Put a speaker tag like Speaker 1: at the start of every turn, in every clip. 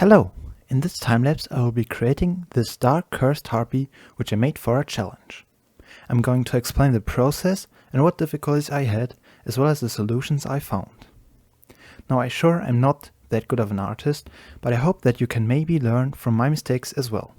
Speaker 1: Hello! In this time-lapse I will be creating this dark cursed harpy which I made for a challenge. I'm going to explain the process and what difficulties I had, as well as the solutions I found. Now I'm not that good of an artist, but I hope that you can maybe learn from my mistakes as well.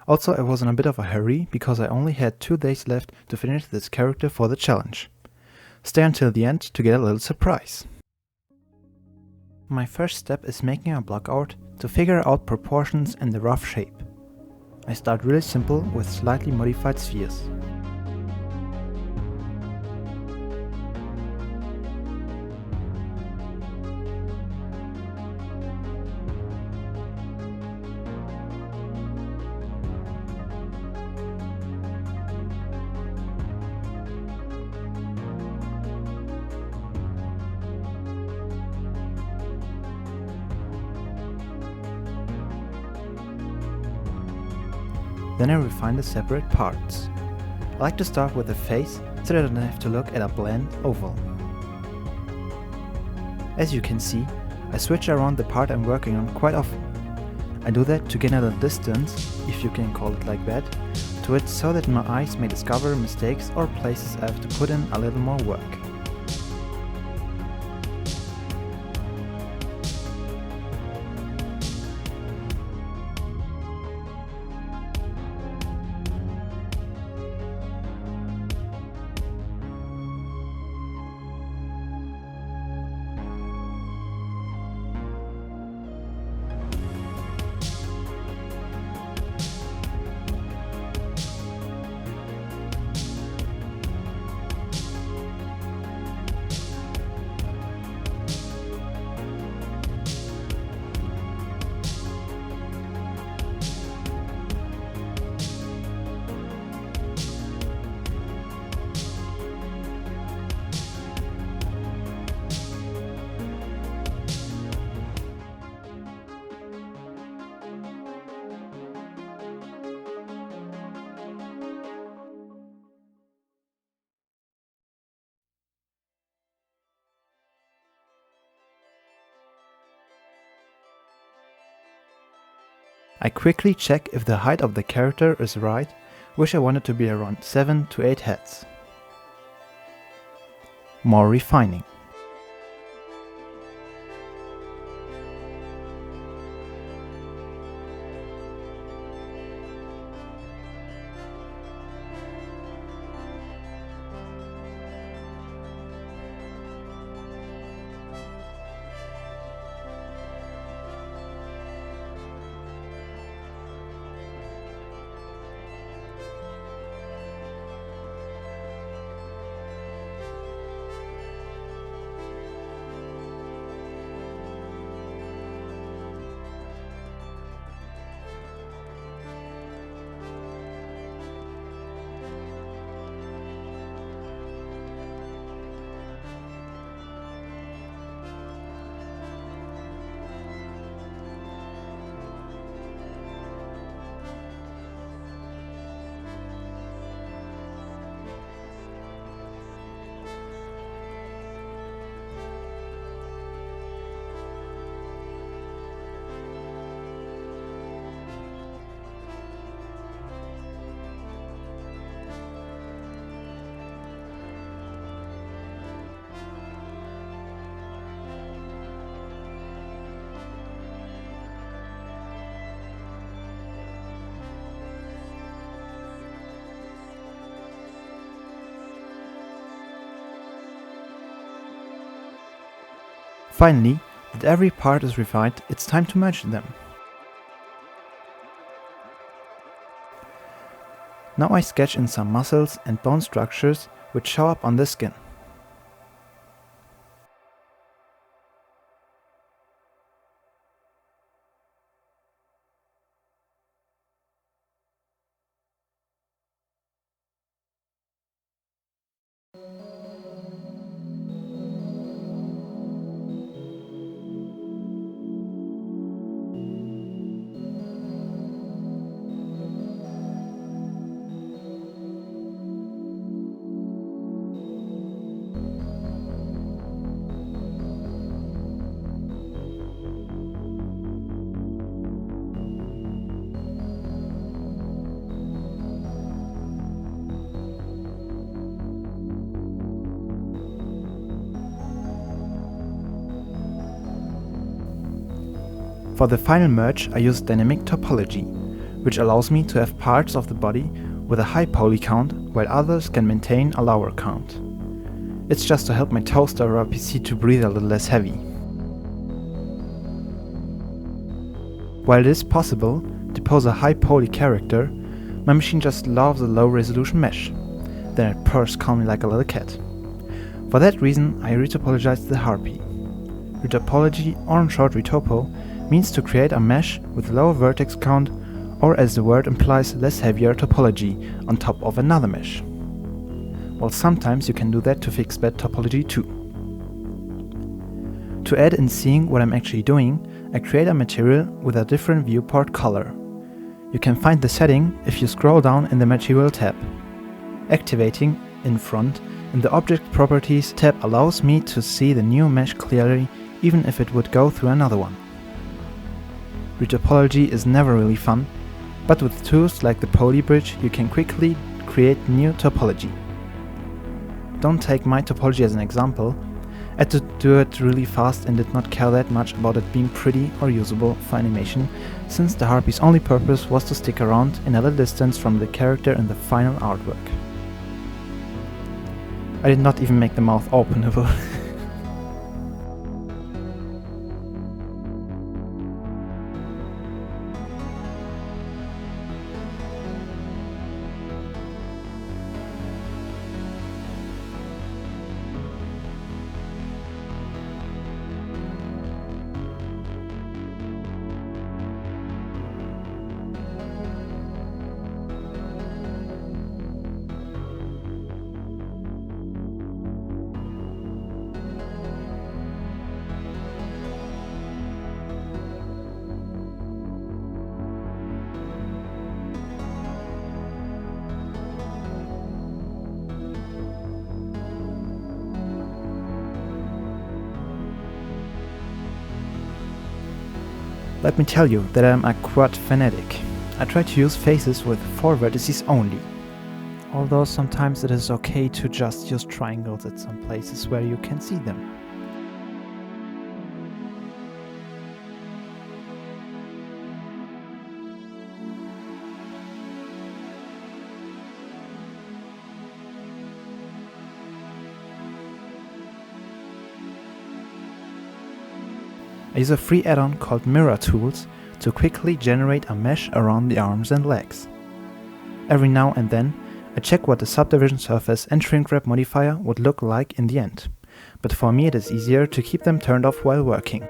Speaker 1: Also, I was in a bit of a hurry because I only had 2 days left to finish this character for the challenge. Stay until the end to get a little surprise. My first step is making a blockout to figure out proportions and the rough shape. I start really simple with slightly modified spheres. Then I refine the separate parts. I like to start with the face so that I don't have to look at a bland oval. As you can see, I switch around the part I'm working on quite often. I do that to gain a little distance, if you can call it like that, to it so that my eyes may discover mistakes or places I have to put in a little more work. I quickly check if the height of the character is right, which I want it to be around 7 to 8 heads. More refining. Finally, that every part is refined, it's time to merge them. Now I sketch in some muscles and bone structures which show up on the skin. For the final merge I used dynamic topology, which allows me to have parts of the body with a high poly count while others can maintain a lower count. It's just to help my toaster or PC to breathe a little less heavy. While it is possible to pose a high poly character, my machine just loves a low resolution mesh. Then it purrs calmly like a little cat. For that reason I retopologized the Harpy. Retopology, or in short retopo, means to create a mesh with lower vertex count, or as the word implies, less heavier topology on top of another mesh. Well, sometimes you can do that to fix bad topology too. To aid in seeing what I'm actually doing, I create a material with a different viewport color. You can find the setting if you scroll down in the Material tab. Activating in front in the Object Properties tab allows me to see the new mesh clearly, even if it would go through another one. Retopology is never really fun, but with tools like the Poly Bridge you can quickly create new topology. Don't take my topology as an example. I had to do it really fast and did not care that much about it being pretty or usable for animation, since the Harpy's only purpose was to stick around in a little distance from the character in the final artwork. I did not even make the mouth openable. Let me tell you that I am a quad fanatic. I try to use faces with 4 vertices only. Although sometimes it is okay to just use triangles at some places where you can see them. I use a free add-on called Mirror Tools to quickly generate a mesh around the arms and legs. Every now and then I check what the subdivision surface and shrink wrap modifier would look like in the end, but for me it is easier to keep them turned off while working.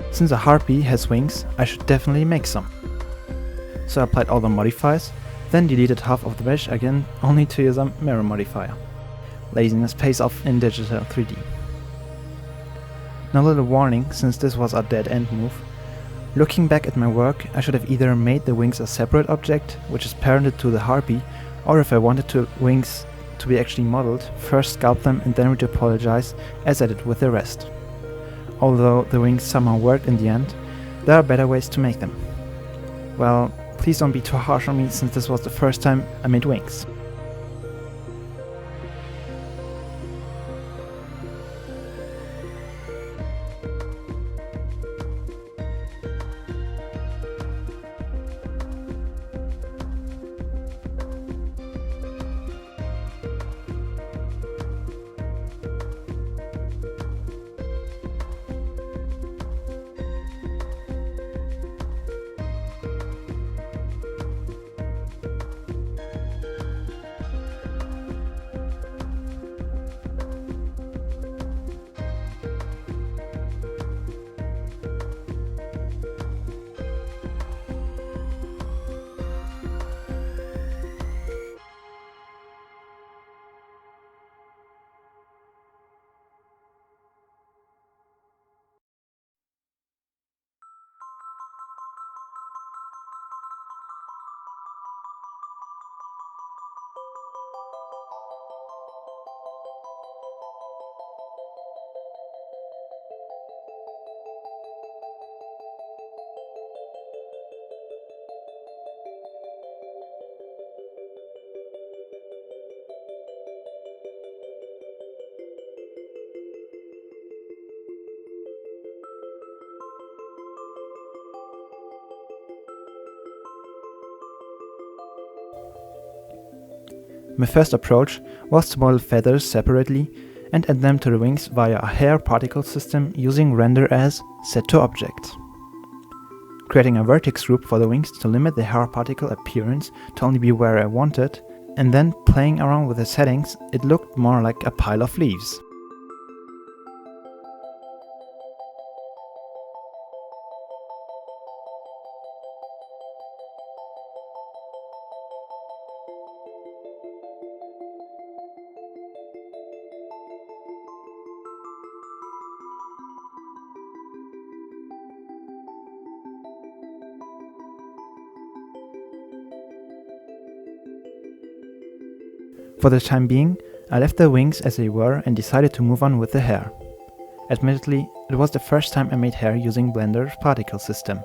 Speaker 1: Since a Harpy has wings, I should definitely make some. So I applied all the modifiers, then deleted half of the mesh again, only to use a mirror modifier. Laziness pays off in digital 3D. Now a little warning, since this was a dead end move. Looking back at my work, I should have either made the wings a separate object, which is parented to the Harpy, or if I wanted the wings to be actually modeled, first sculpt them and then retopologize as I did with the rest. Although the wings somehow worked in the end, there are better ways to make them. Well, please don't be too harsh on me since this was the first time I made wings. My first approach was to model feathers separately and add them to the wings via a hair particle system using render as set to object. Creating a vertex group for the wings to limit the hair particle appearance to only be where I wanted, and then playing around with the settings, it looked more like a pile of leaves. For the time being, I left the wings as they were and decided to move on with the hair. Admittedly, it was the first time I made hair using Blender's particle system.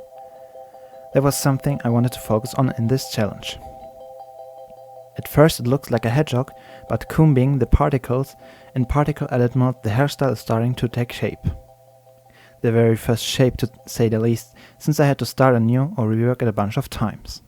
Speaker 1: That was something I wanted to focus on in this challenge. At first it looks like a hedgehog, but combing the particles in particle edit mode, the hairstyle is starting to take shape. The very first shape, to say the least, since I had to start anew or rework it a bunch of times.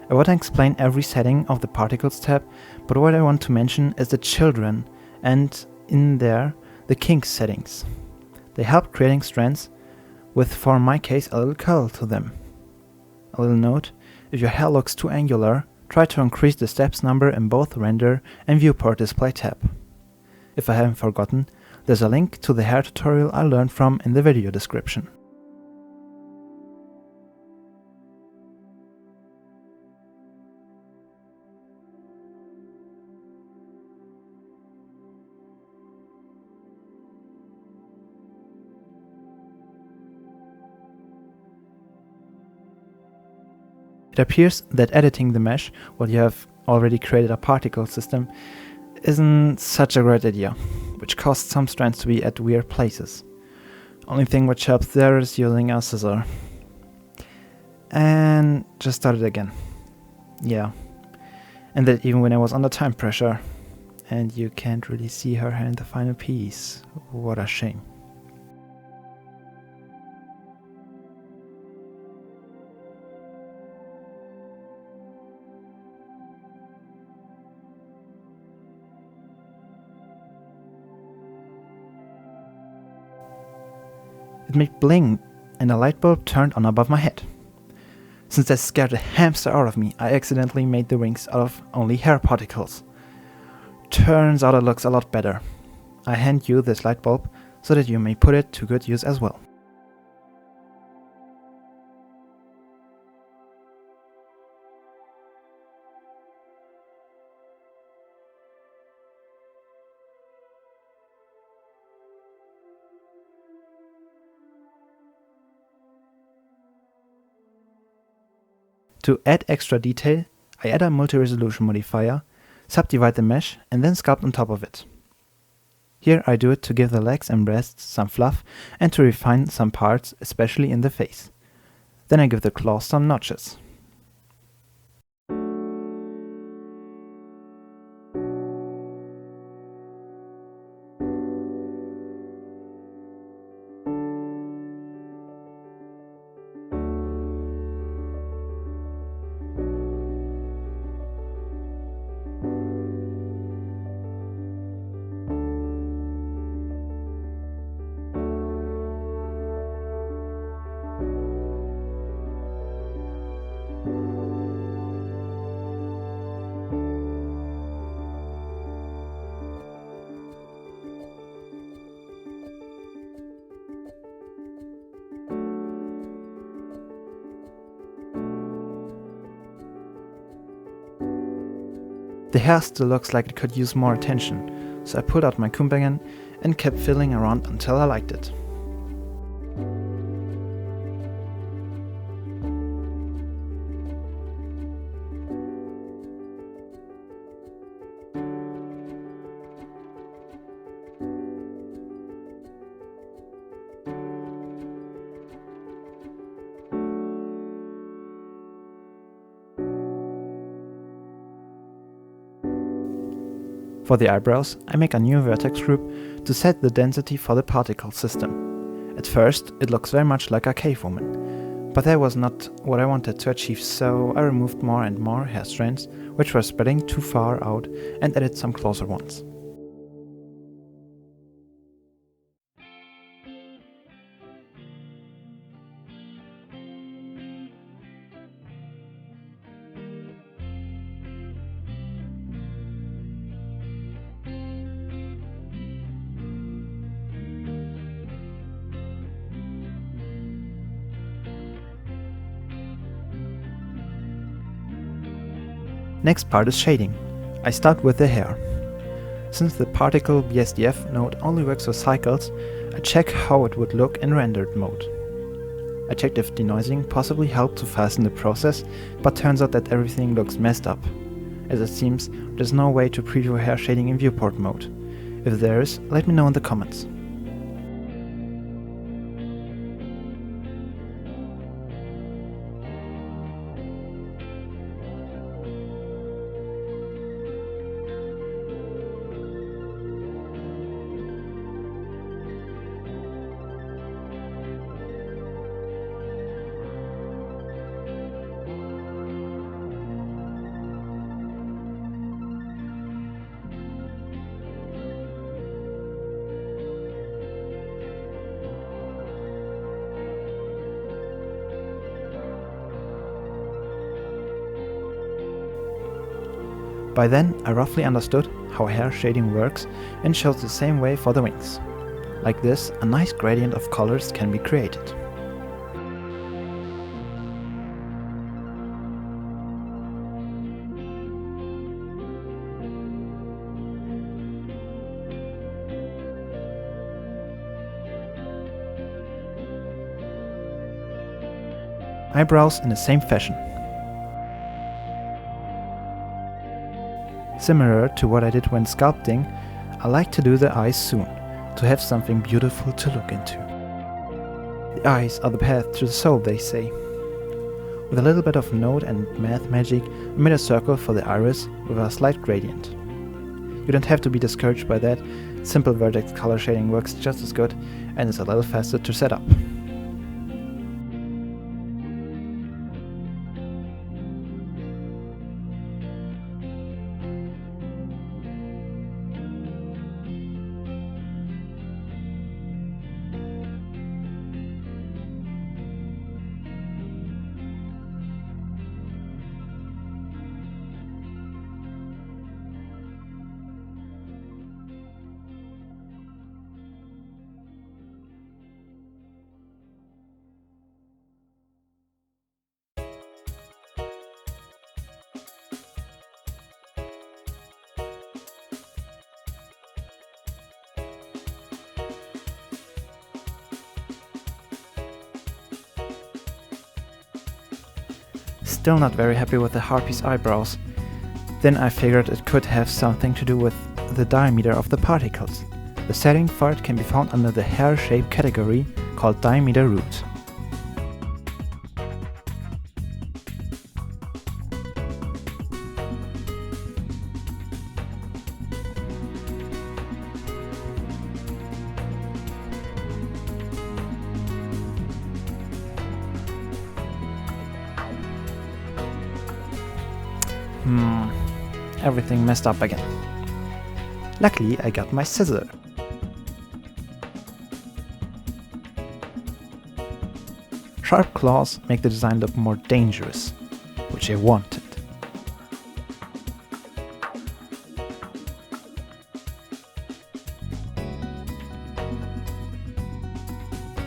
Speaker 1: I won't explain every setting of the Particles tab, but what I want to mention is the children, and in there, the kinks settings. They help creating strands with, for my case, a little curl to them. A little note, if your hair looks too angular, try to increase the steps number in both Render and Viewport Display tab. If I haven't forgotten, there's a link to the hair tutorial I learned from in the video description. It appears that editing the mesh while you have already created a particle system isn't such a great idea, which caused some strands to be at weird places. Only thing which helps there is using a scissor. And just start it again. Yeah. And that even when I was under time pressure. And you can't really see her hair in the final piece. What a shame. It made bling, and a light bulb turned on above my head. Since that scared the hamster out of me, I accidentally made the wings out of only hair particles. Turns out it looks a lot better. I hand you this light bulb so that you may put it to good use as well. To add extra detail, I add a multi-resolution modifier, subdivide the mesh and then sculpt on top of it. Here I do it to give the legs and breasts some fluff and to refine some parts, especially in the face. Then I give the claws some notches. The hair still looks like it could use more attention, so I pulled out my comb again and kept fiddling around until I liked it. For the eyebrows, I make a new vertex group to set the density for the particle system. At first, it looks very much like a cave woman, but that was not what I wanted to achieve, so I removed more and more hair strands, which were spreading too far out, and added some closer ones. Next part is shading. I start with the hair. Since the particle BSDF node only works with cycles, I check how it would look in rendered mode. I checked if denoising possibly helped to fasten the process, but turns out that everything looks messed up. As it seems, there's no way to preview hair shading in viewport mode. If there is, let me know in the comments. By then, I roughly understood how hair shading works and shows the same way for the wings. Like this, a nice gradient of colors can be created. Eyebrows in the same fashion. Similar to what I did when sculpting, I like to do the eyes soon, to have something beautiful to look into. The eyes are the path to the soul, they say. With a little bit of node and math magic, I made a circle for the iris with a slight gradient. You don't have to be discouraged by that, simple vertex color shading works just as good and is a little faster to set up. still not very happy with the Harpy's eyebrows. Then I figured it could have something to do with the diameter of the particles. The setting for it can be found under the hair shape category called diameter root. Everything messed up again. Luckily, I got my scissor. Sharp claws make the design look more dangerous, which I wanted.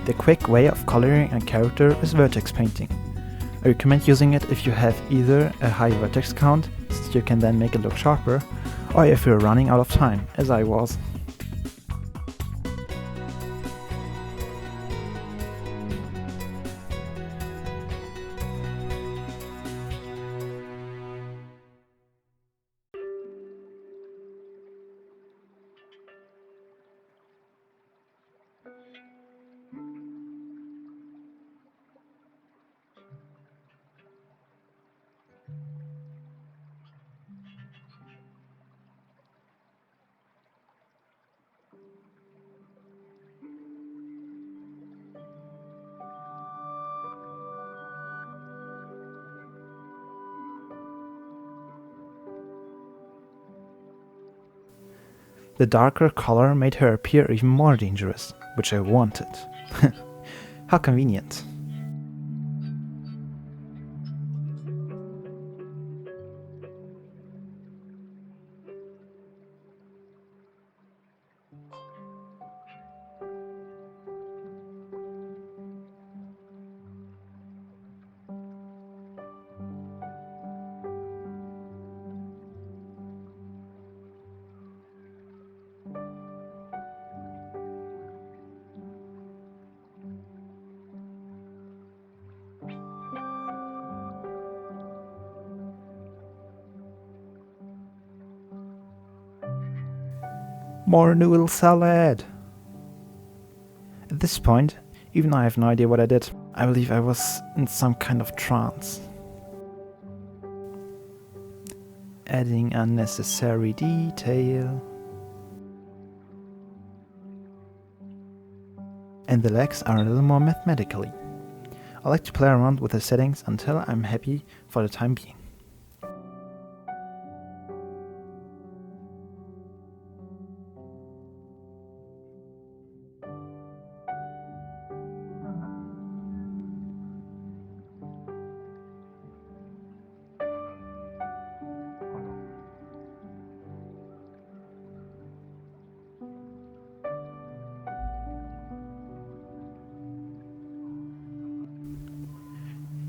Speaker 1: The quick way of coloring a character is vertex painting. I recommend using it if you have either a high vertex count, since you can then make it look sharper, or if you're running out of time, as I was. The darker color made her appear even more dangerous, which I wanted. How convenient. More noodle salad! At this point, even I have no idea what I did. I believe I was in some kind of trance. Adding unnecessary detail. And the legs are a little more mathematically. I like to play around with the settings until I'm happy for the time being.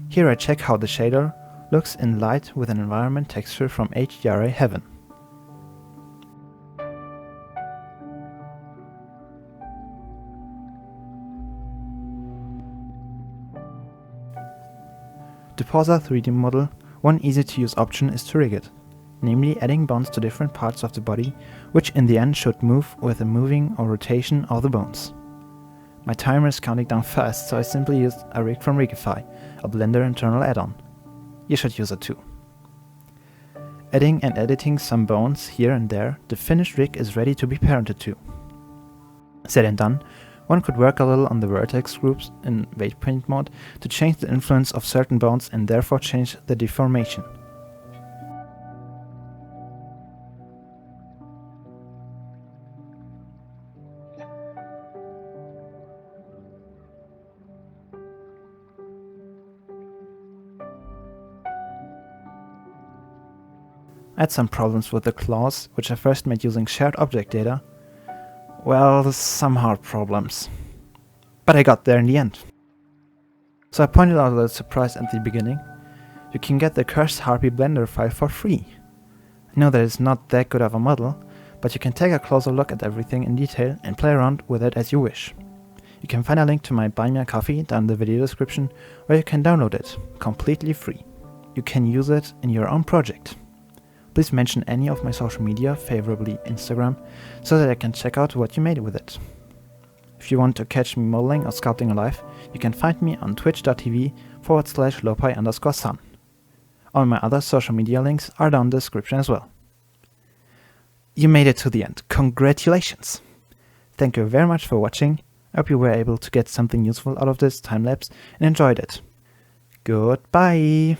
Speaker 1: Here I check how the shader looks in light with an environment texture from HDRA Heaven. To pause our 3D model, one easy to use option is to rig it, namely adding bones to different parts of the body, which in the end should move with the moving or rotation of the bones. My timer is counting down fast, so I simply used a rig from Rigify, a Blender internal add-on. You should use it too. Adding and editing some bones here and there, the finished rig is ready to be parented to. Said and done, one could work a little on the vertex groups in weight paint mode to change the influence of certain bones and therefore change the deformation. I had some problems with the claws, which I first made using shared object data. Well, some hard problems. But I got there in the end. So I pointed out a little surprise at the beginning. You can get the Cursed Harpy Blender file for free. I know that it's not that good of a model, but you can take a closer look at everything in detail and play around with it as you wish. You can find a link to my Buy Me a Coffee down in the video description, where you can download it, completely free. you can use it in your own project. Please mention any of my social media, favorably Instagram, so that I can check out what you made with it. If you want to catch me modeling or sculpting live, you can find me on twitch.tv/lopi_sun. All my other social media links are down in the description as well. You made it to the end. Congratulations! Thank you very much for watching. I hope you were able to get something useful out of this time lapse and enjoyed it. Goodbye!